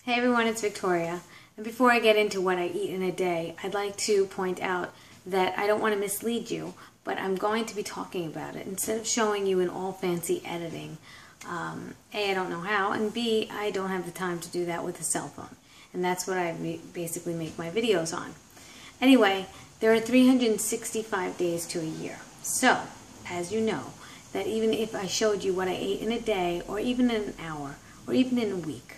Hey everyone, it's Victoria. And before I get into what I eat in a day, I'd like to point out that I don't want to mislead you, but I'm going to be talking about it instead of showing you in all fancy editing. A, I don't know how, and B, I don't have the time to do that with a cell phone. And that's what I basically make my videos on. Anyway, there are 365 days to a year. So, as you know, that even if I showed you what I ate in a day, or even in an hour, or even in a week,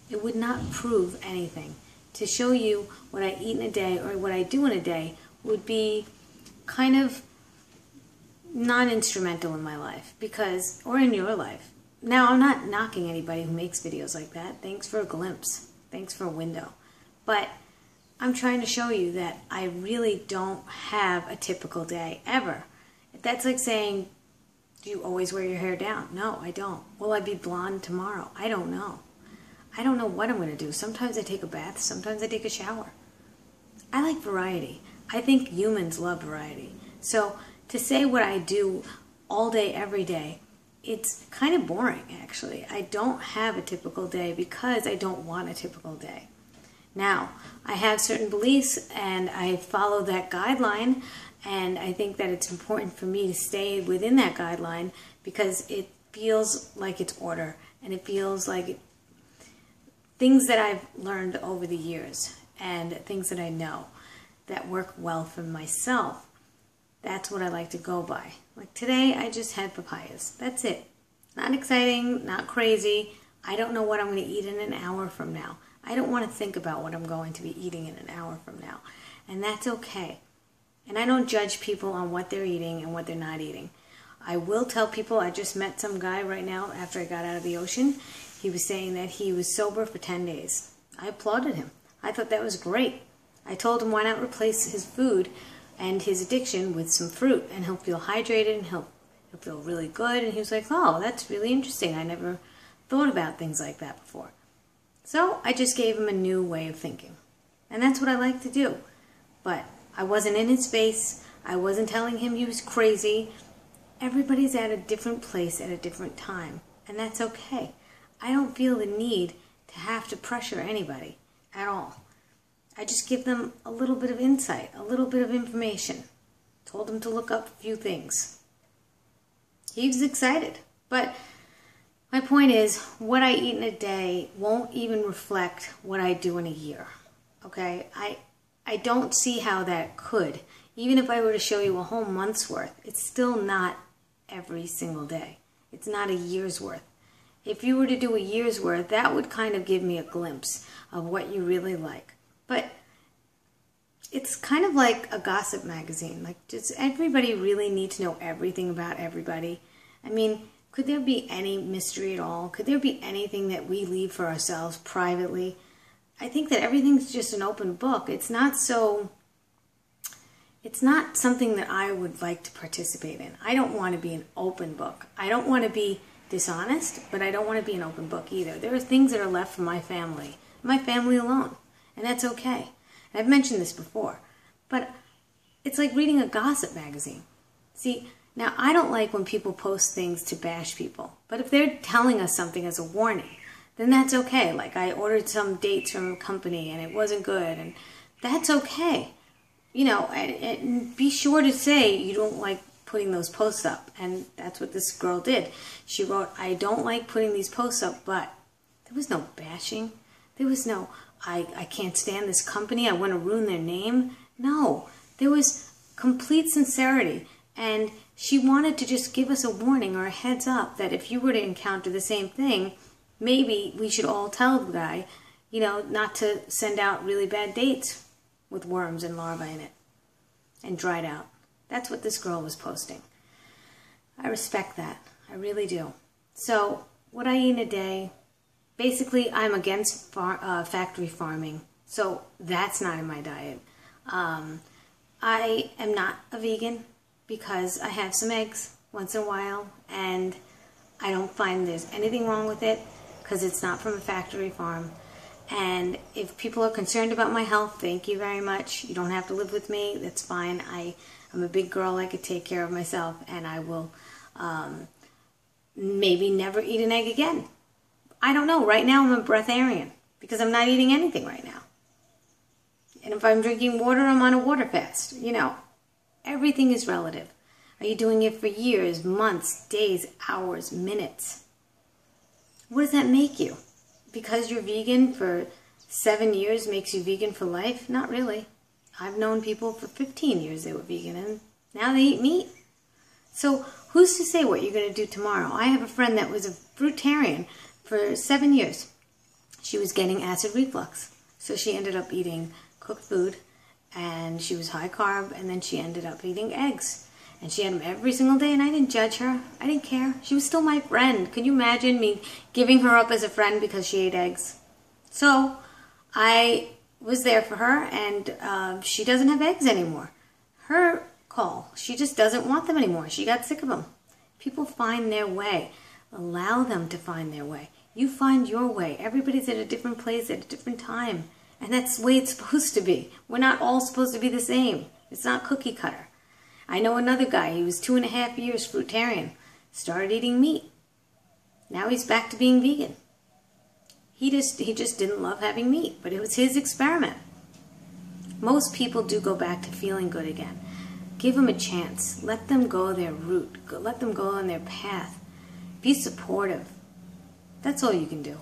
it would not prove anything. To show you what I eat in a day or what I do in a day would be kind of non-instrumental in my life, or in your life. Now, I'm not knocking anybody who makes videos like that. Thanks for a glimpse. Thanks for a window. But I'm trying to show you that I really don't have a typical day, ever. That's like saying, do you always wear your hair down? No, I don't. Will I be blonde tomorrow? I don't know. I don't know what I'm going to do. Sometimes I take a bath, sometimes I take a shower. I like variety. I think humans love variety. So to say what I do all day, every day, it's kind of boring, actually. I don't have a typical day because I don't want a typical day. Now, I have certain beliefs and I follow that guideline, and I think that it's important for me to stay within that guideline because it feels like it's order, and it feels like things that I've learned over the years and things that I know that work well for myself. That's what I like to go by. Like today, I just had papayas. That's it. Not exciting, not crazy. I don't know what I'm going to eat in an hour from now. I don't want to think about what I'm going to be eating in an hour from now. And that's okay. And I don't judge people on what they're eating and what they're not eating. I will tell people, I just met some guy right now after I got out of the ocean. He was saying that he was sober for 10 days. I applauded him. I thought that was great. I told him why not replace his food and his addiction with some fruit, and he'll feel hydrated and he'll feel really good. And he was like, oh, that's really interesting. I never thought about things like that before. So I just gave him a new way of thinking. And that's what I like to do. But I wasn't in his face. I wasn't telling him he was crazy. Everybody's at a different place at a different time, and that's okay. I don't feel the need to have to pressure anybody at all. I just give them a little bit of insight, a little bit of information. Told him to look up a few things. He was excited, but my point is, what I eat in a day won't even reflect what I do in a year, okay? I don't see how that could. Even if I were to show you a whole month's worth, it's still not every single day. It's not a year's worth. If you were to do a year's worth, that would kind of give me a glimpse of what you really like. But it's kind of like a gossip magazine. Like, does everybody really need to know everything about everybody? I mean, could there be any mystery at all? Could there be anything that we leave for ourselves privately? I think that everything's just an open book. It's not something that I would like to participate in. I don't want to be an open book. I don't want to be dishonest, but I don't want to be an open book either. There are things that are left for my family alone, and that's okay. And I've mentioned this before, but it's like reading a gossip magazine. See, now I don't like when people post things to bash people, but if they're telling us something as a warning, then that's okay. Like, I ordered some dates from a company and it wasn't good, and that's okay. You know, and be sure to say you don't like putting those posts up. And that's what this girl did. She wrote, I don't like putting these posts up, but there was no bashing. There was no, I can't stand this company. I want to ruin their name. No, there was complete sincerity. And she wanted to just give us a warning or a heads up that if you were to encounter the same thing, maybe we should all tell the guy, you know, not to send out really bad dates with worms and larvae in it and dried out. That's what this girl was posting. I respect that. I really do. So what I eat in a day, basically I'm against factory farming. So that's not in my diet. I am not a vegan because I have some eggs once in a while, and I don't find there's anything wrong with it because it's not from a factory farm. And if people are concerned about my health, thank you very much. You don't have to live with me. That's fine. I'm a big girl. I could take care of myself, and I will maybe never eat an egg again. I don't know. Right now I'm a breatharian because I'm not eating anything right now. And if I'm drinking water, I'm on a water fast. You know, everything is relative. Are you doing it for years, months, days, hours, minutes? What does that make you? Because you're vegan for 7 years makes you vegan for life? Not really. I've known people for 15 years they were vegan, and now they eat meat. So who's to say what you're going to do tomorrow? I have a friend that was a fruitarian for 7 years. She was getting acid reflux. So she ended up eating cooked food, and she was high carb, and then she ended up eating eggs. And she had them every single day, and I didn't judge her. I didn't care. She was still my friend. Can you imagine me giving her up as a friend because she ate eggs? So I was there for her, and she doesn't have eggs anymore. Her call. She just doesn't want them anymore. She got sick of them. People find their way. Allow them to find their way. You find your way. Everybody's at a different place at a different time. And that's the way it's supposed to be. We're not all supposed to be the same. It's not cookie cutter. I know another guy, he was 2.5 years fruitarian, started eating meat. Now he's back to being vegan. He just didn't love having meat, but it was his experiment. Most people do go back to feeling good again. Give them a chance. Let them go their route. Let them go on their path. Be supportive. That's all you can do.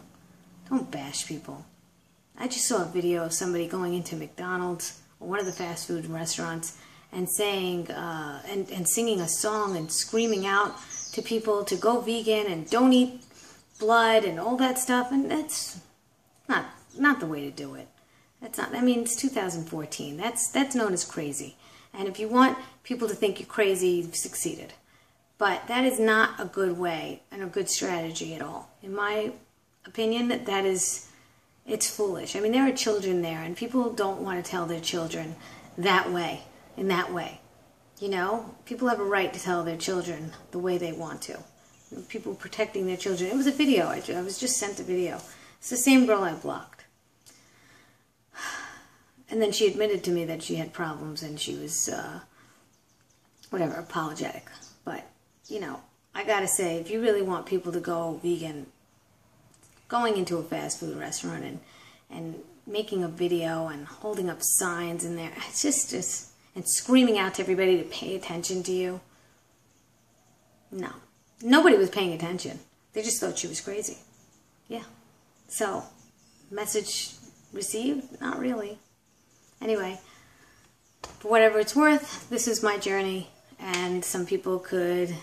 Don't bash people. I just saw a video of somebody going into McDonald's or one of the fast food restaurants and saying and singing a song and screaming out to people to go vegan and don't eat blood and all that stuff, and that's not the way to do it. That's not. I mean, it's 2014. That's known as crazy. And if you want people to think you're crazy, you've succeeded. But that is not a good way and a good strategy at all. In my opinion, it's foolish. I mean, there are children there, and people don't want to tell their children that way. In that way. You know, people have a right to tell their children the way they want to. People protecting their children. It was a video. I was just sent a video. It's the same girl I blocked. And then she admitted to me that she had problems and she was, whatever, apologetic. But, you know, I gotta say, if you really want people to go vegan, going into a fast food restaurant and making a video and holding up signs in there, it's just and screaming out to everybody to pay attention to you. No. Nobody was paying attention. They just thought she was crazy. Yeah. So, message received? Not really. Anyway, for whatever it's worth, this is my journey, and some people could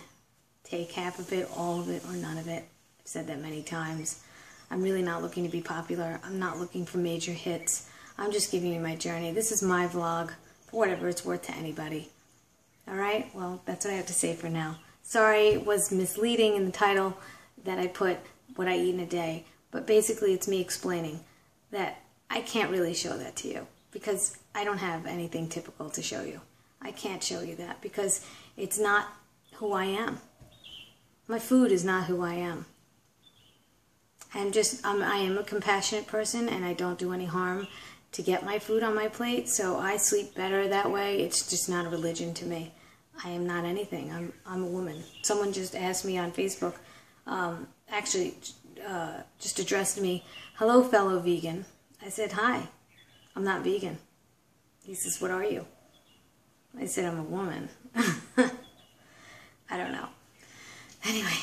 take half of it, all of it, or none of it. I've said that many times. I'm really not looking to be popular. I'm not looking for major hits. I'm just giving you my journey. This is my vlog. For whatever it's worth to anybody. Alright? Well, that's what I have to say for now. Sorry it was misleading in the title that I put what I eat in a day. But basically it's me explaining that I can't really show that to you. Because I don't have anything typical to show you. I can't show you that because it's not who I am. My food is not who I am. I am a compassionate person and I don't do any harm to get my food on my plate, so I sleep better that way. It's just not a religion to me. I am not anything. I'm a woman. Someone just asked me on Facebook, just addressed me, "Hello, fellow vegan." I said, "Hi, I'm not vegan." He says, "What are you?" I said, "I'm a woman." I don't know. Anyway,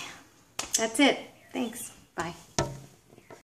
that's it. Thanks. Bye.